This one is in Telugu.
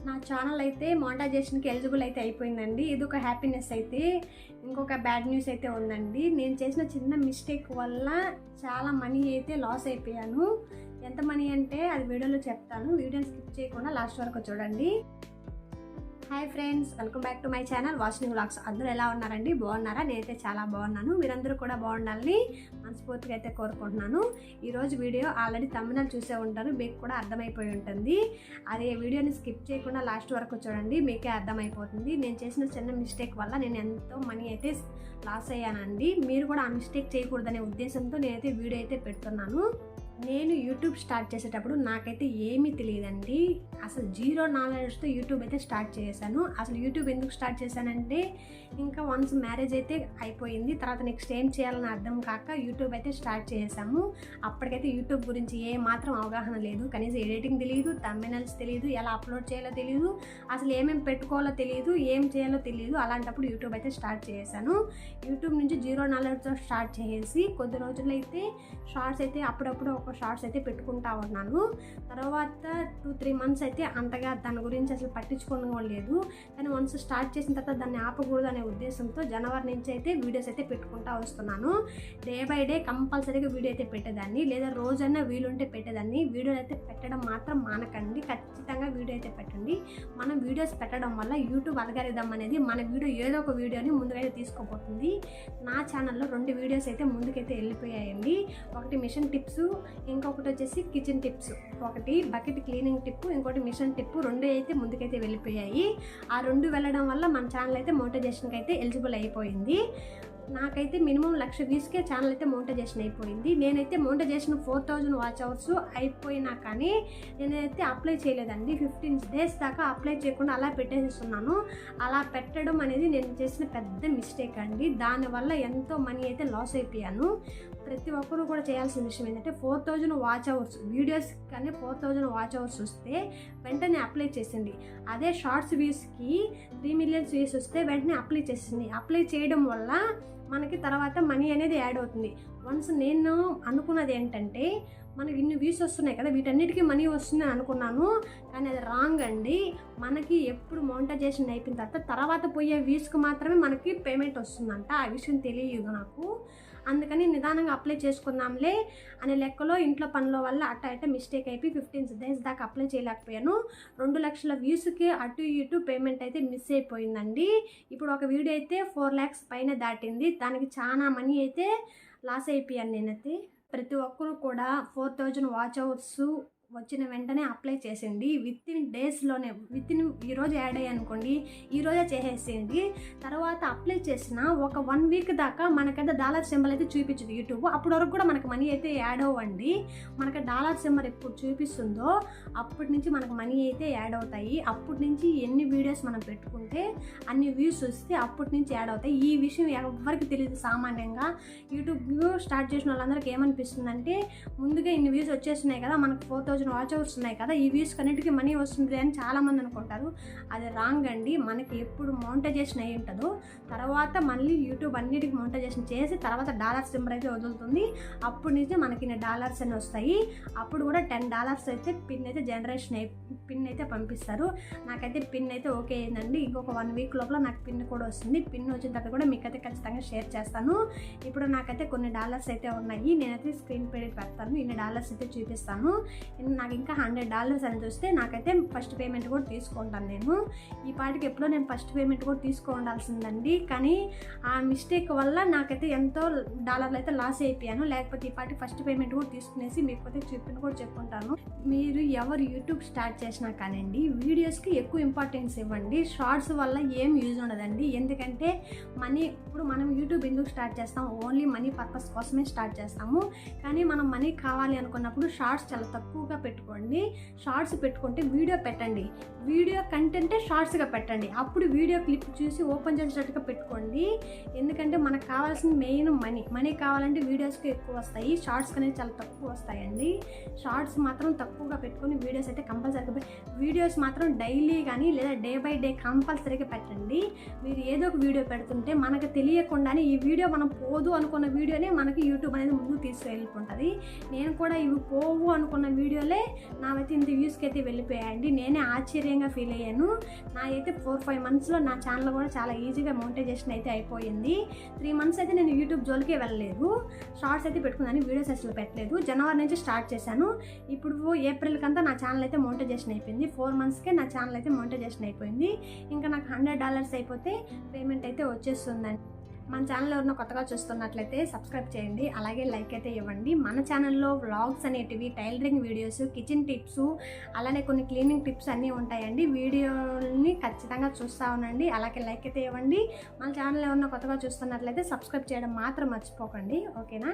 నా ఛానల్ అయితే మానిటైజేషన్కి ఎలిజిబుల్ అయితే అయిపోయిందండి. ఇది ఒక హ్యాపీనెస్ అయితే. ఇంకొక బ్యాడ్ న్యూస్ అయితే ఉందండి. నేను చేసిన చిన్న మిస్టేక్ వల్ల చాలా మనీ అయితే లాస్ అయిపోయాను. ఎంత మనీ అంటే అది వీడియోలో చెప్తాను. వీడియోని స్కిప్ చేయకుండా లాస్ట్ వరకు చూడండి. Hi friends, welcome back to my channel Vashini vlogs. అందరూ ఎలా ఉన్నారండి? బాగున్నారా? నేనైతే చాలా బాగున్నాను. మీరందరూ కూడా బాగుండాలని మనస్ఫూర్తిగా అయితే కోరుకుంటున్నాను. ఈరోజు వీడియో ఆల్రెడీ తమిళనాడు చూసే ఉంటారు, మీకు కూడా అర్థమైపోయి ఉంటుంది. అదే వీడియోని స్కిప్ చేయకుండా లాస్ట్ వరకు చూడండి, మీకే అర్థమైపోతుంది. నేను చేసిన చిన్న మిస్టేక్ వల్ల నేను ఎంతో మనీ అయితే లాస్ అయ్యానండి. మీరు కూడా ఆ మిస్టేక్ చేయకూడదనే ఉద్దేశంతో నేనైతే వీడియో అయితే పెడుతున్నాను. నేను యూట్యూబ్ స్టార్ట్ చేసేటప్పుడు నాకైతే ఏమీ తెలియదండి. అసలు జీరో నాలెడ్జ్తో యూట్యూబ్ అయితే స్టార్ట్ చేశాను. అసలు యూట్యూబ్ ఎందుకు స్టార్ట్ చేశానంటే, ఇంకా వన్స్ మ్యారేజ్ అయితే అయిపోయింది, తర్వాత నెక్స్ట్ ఏం చేయాలని అర్థం కాక యూట్యూబ్ అయితే స్టార్ట్ చేసాము. అప్పటికైతే యూట్యూబ్ గురించి ఏ మాత్రం అవగాహన లేదు. కనీసం ఎడిటింగ్ తెలియదు, థంబ్నెయిల్స్ తెలియదు, ఎలా అప్లోడ్ చేయాలో తెలియదు, అసలు ఏమేమి పెట్టుకోవాలో తెలియదు, ఏం చేయాలో తెలియదు. అలాంటప్పుడు యూట్యూబ్ అయితే స్టార్ట్ చేశాను. యూట్యూబ్ నుంచి జీరో నాలెడ్జ్తో స్టార్ట్ చేసి కొద్ది రోజులు అయితే షార్ట్స్ అయితే అప్పుడప్పుడు షార్ట్స్ అయితే పెట్టుకుంటా ఉన్నాను. తర్వాత 2-3 మంత్స్ అయితే అంతగా దాని గురించి అసలు పట్టించుకోవడం లేదు. కానీ వన్స్ స్టార్ట్ చేసిన తర్వాత దాన్ని ఆపకూడదు అనే ఉద్దేశంతో జనవరి నుంచి అయితే వీడియోస్ అయితే పెట్టుకుంటా వస్తున్నాను. డే బై డే కంపల్సరీగా వీడియో అయితే పెట్టేదాన్ని, లేదా రోజైనా వీలుంటే పెట్టేదాన్ని. వీడియోలు అయితే పెట్టడం మాత్రం మానకండి, ఖచ్చితంగా వీడియో అయితే పెట్టండి. మనం వీడియోస్ పెట్టడం వల్ల యూట్యూబ్ అల్గారిథం అనేది మన వీడియో ఏదో ఒక వీడియోని ముందుకైతే తీసుకోబోతుంది. నా ఛానల్లో 2 వీడియోస్ అయితే ముందుకైతే వెళ్ళిపోయాయండి. ఒకటి మిషన్ టిప్స్, ఇంకొకటి వచ్చేసి కిచెన్ టిప్స్. ఒకటి బకెట్ క్లీనింగ్ టిప్, ఇంకోటి మిషన్ టిప్. 2 అయితే ముందుకైతే వెళ్ళిపోయాయి. ఆ 2 వెళ్ళడం వల్ల మన ఛానల్ అయితే మోనిటైజేషన్కి అయితే ఎలిజిబుల్ అయిపోయింది. నాకైతే మినిమం 1,00,000 వ్యూస్కే ఛానల్ అయితే మోనిటైజేషన్ అయిపోయింది. నేనైతే మోనిటైజేషన్ 4,000 వాచ్ అవర్స్ అయిపోయినా కానీ నేనైతే అప్లై చేయలేదండి. 15 డేస్ దాకా అప్లై చేయకుండా అలా పెట్టేస్తున్నాను. అలా పెట్టడం అనేది నేను చేసిన పెద్ద మిస్టేక్ అండి. దానివల్ల ఎంతో మనీ అయితే లాస్ అయిపోయాను. ప్రతి ఒక్కరూ కూడా చేయాల్సిన విషయం ఏంటంటే, 4,000 వాచ్ అవర్స్ వీడియోస్ కానీ 4,000 వాచ్ అవర్స్ వస్తే వెంటనే అప్లై చేసింది. అదే షార్ట్స్ వ్యూస్కి 3 మిలియన్స్ వ్యూస్ వస్తే వెంటనే అప్లై చేసింది. అప్లై చేయడం వల్ల మనకి తర్వాత మనీ అనేది యాడ్ అవుతుంది. వన్స్ నేను అనుకున్నది ఏంటంటే, మనకి ఇన్ని వ్యూస్ వస్తున్నాయి కదా, వీటన్నిటికీ మనీ వస్తుంది అనుకున్నాను. కానీ అది రాంగ్ అండి. మనకి ఎప్పుడు మోనిటైజేషన్ అయిపోయిన తర్వాత పోయే వ్యూస్కి మాత్రమే మనకి పేమెంట్ వస్తుందంట. ఆ విషయం తెలియదు నాకు. అందుకని నిదానంగా అప్లై చేసుకుందాంలే అనే లెక్కలో ఇంట్లో పనుల వల్ల అట్ట మిస్టేక్ అయిపోయి 15 డేస్ దాకా అప్లై చేయలేకపోయాను. 2 లక్షల వ్యూస్కి అటు ఇటు పేమెంట్ అయితే మిస్ అయిపోయిందండి. ఇప్పుడు ఒక వీడియో అయితే 4 lakhs పైన దాటింది. దానికి చాలా మనీ అయితే లాస్ అయిపోయాను నేనైతే. ప్రతి ఒక్కరూ కూడా 4,000 వాచ్ అవర్స్ వచ్చిన వెంటనే అప్లై చేసేయండి. వితిన్ డేస్లోనే, ఈరోజు యాడ్ అయ్యి అనుకోండి, ఈరోజే చేసేసేయండి. తర్వాత అప్లై చేసిన ఒక 1 వీక్ దాకా మనకైతే డాలర్ సింబల్ అయితే చూపించదు యూట్యూబ్. అప్పటి వరకు కూడా మనకు మనీ అయితే యాడ్ అవ్వండి. మనకి డాలర్ సింబల్ ఎప్పుడు చూపిస్తుందో అప్పటి నుంచి మనకు మనీ అయితే యాడ్ అవుతాయి. అప్పటి నుంచి ఎన్ని వీడియోస్ మనం పెట్టుకుంటే అన్ని వ్యూస్ వస్తే అప్పటి నుంచి యాడ్ అవుతాయి. ఈ విషయం ఎవరికి తెలియదు. సామాన్యంగా యూట్యూబ్ స్టార్ట్ చేసిన వాళ్ళందరికీ ఏమనిపిస్తుందంటే, ముందుగా ఇన్ని వ్యూస్ వచ్చేస్తున్నాయి కదా, మనకు 4,000 వాచ్ అవర్స్ ఉన్నాయి కదా, ఈ వ్యూస్ కన్నిటికీ మనీ వస్తుంది అని చాలామంది అనుకుంటారు. అది రాంగ్ అండి. మనకి ఎప్పుడు మోనిటైజేషన్ అయ్యి ఉంటుందో తర్వాత మళ్ళీ యూట్యూబ్ అన్నిటికీ మోనిటైజేషన్ చేసి తర్వాత డాలర్ సింబల్ అయితే వదులుతుంది. అప్పటి నుంచి మనకి డాలర్స్ అని వస్తాయి. అప్పుడు కూడా $10 అయితే పిన్ అయితే పిన్ అయితే పంపిస్తారు. నాకైతే పిన్ అయితే ఓకే అయిందండి. ఇంకొక 1 వీక్ లోపల నాకు పిన్ కూడా వస్తుంది. పిన్ వచ్చిన తర్వాత కూడా మీకైతే ఖచ్చితంగా షేర్ చేస్తాను. ఇప్పుడు నాకైతే కొన్ని డాలర్స్ అయితే ఉన్నాయి. నేనైతే స్క్రీన్ పే పెడతాను. ఇన్ని డాలర్స్ అయితే చూపిస్తాను. నాకు ఇంకా $100 అని చూస్తే నాకైతే ఫస్ట్ పేమెంట్ కూడా తీసుకుంటాను. నేను ఈ పాటికి ఎప్పుడో నేను ఫస్ట్ పేమెంట్ కూడా తీసుకోవాల్సిందండి. కానీ ఆ మిస్టేక్ వల్ల నాకైతే ఎంతో డాలర్లు అయితే లాస్ అయిపోయాను. లేకపోతే ఈ పాటికి ఫస్ట్ పేమెంట్ కూడా తీసుకునేసి మీకైతే కూడా చెప్పుకుంటాను. మీరు ఎవరు యూట్యూబ్ స్టార్ట్ చేసినా కానివ్వండి, వీడియోస్కి ఎక్కువ ఇంపార్టెన్స్ ఇవ్వండి. షార్ట్స్ వల్ల ఏం యూజ్ ఉండదండి. ఎందుకంటే ఇప్పుడు మనం యూట్యూబ్ ఎందుకు స్టార్ట్ చేస్తాం? ఓన్లీ మనీ పర్పస్ కోసమే స్టార్ట్ చేస్తాము. కానీ మనం మనీ కావాలి అనుకున్నప్పుడు షార్ట్స్ చాలా తక్కువగా పెట్టుకోండి. షార్ట్స్ పెట్టుకుంటే వీడియో పెట్టండి, వీడియో కంటెంటే షార్ట్స్గా పెట్టండి. అప్పుడు వీడియో క్లిప్ చూసి ఓపెన్ చేసేటట్టుగా పెట్టుకోండి. ఎందుకంటే మనకు కావాల్సిన మెయిన్ మనీ కావాలంటే వీడియోస్కి ఎక్కువ వస్తాయి, షార్ట్స్ అనేది చాలా తక్కువ వస్తాయండి. షార్ట్స్ మాత్రం తక్కువగా పెట్టుకొని వీడియోస్ అయితే కంపల్సరీగా వీడియోస్ మాత్రం డైలీ కానీ లేదా డే బై డే కంపల్సరీగా పెట్టండి. మీరు ఏదో ఒక వీడియో పెడుతుంటే మనకు తెలియకుండానే ఈ వీడియో మనం పోదు అనుకున్న వీడియోనే మనకి యూట్యూబ్ అనేది ముందుకు తీసుకెళ్ళిపోతుంది. నేను కూడా ఇవి పోవు అనుకున్న వీడియోలే నావైతే ఇంత వ్యూస్కి అయితే వెళ్ళిపోయాయండి. నేనే ఆశ్చర్యంగా ఫీల్ అయ్యాను. నా అయితే 4-5 మంత్స్లో నా ఛానల్ కూడా చాలా ఈజీగా మోనిటైజేషన్ అయితే అయిపోయింది. 3 మంత్స్ అయితే నేను యూట్యూబ్ జోలికే వెళ్ళలేదు. షార్ట్స్ అయితే పెట్టుకున్నాను, వీడియోస్ అసలు పెట్టలేదు. జనవరి నుంచి స్టార్ట్ చేశాను. ఇప్పుడు ఏప్రిల్ కంతా నా ఛానల్ అయితే మోనిటైజేషన్ అయిపోయింది. 4 మంత్స్కే నా ఛానల్ అయితే మోనిటైజేషన్ అయిపోయింది. ఇంకా నాకు $100 అయిపోతే పేమెంట్ అయితే వచ్చేస్తుందండి. మన ఛానల్ ఎవరైనా కొత్తగా చూస్తున్నట్లయితే సబ్స్క్రైబ్ చేయండి, అలాగే లైక్ అయితే ఇవ్వండి. మన ఛానల్లో వ్లాగ్స్ అనేటివి, టైలరింగ్ వీడియోస్, కిచెన్ టిప్స్, అలానే కొన్ని క్లీనింగ్ టిప్స్ అన్నీ ఉంటాయండి. వీడియోని ఖచ్చితంగా చూస్తూ ఉండండి, అలాగే లైక్ అయితే ఇవ్వండి. మన ఛానల్ ఎవరైనా కొత్తగా చూస్తున్నట్లయితే సబ్స్క్రైబ్ చేయడం మాత్రం మర్చిపోకండి. ఓకేనా?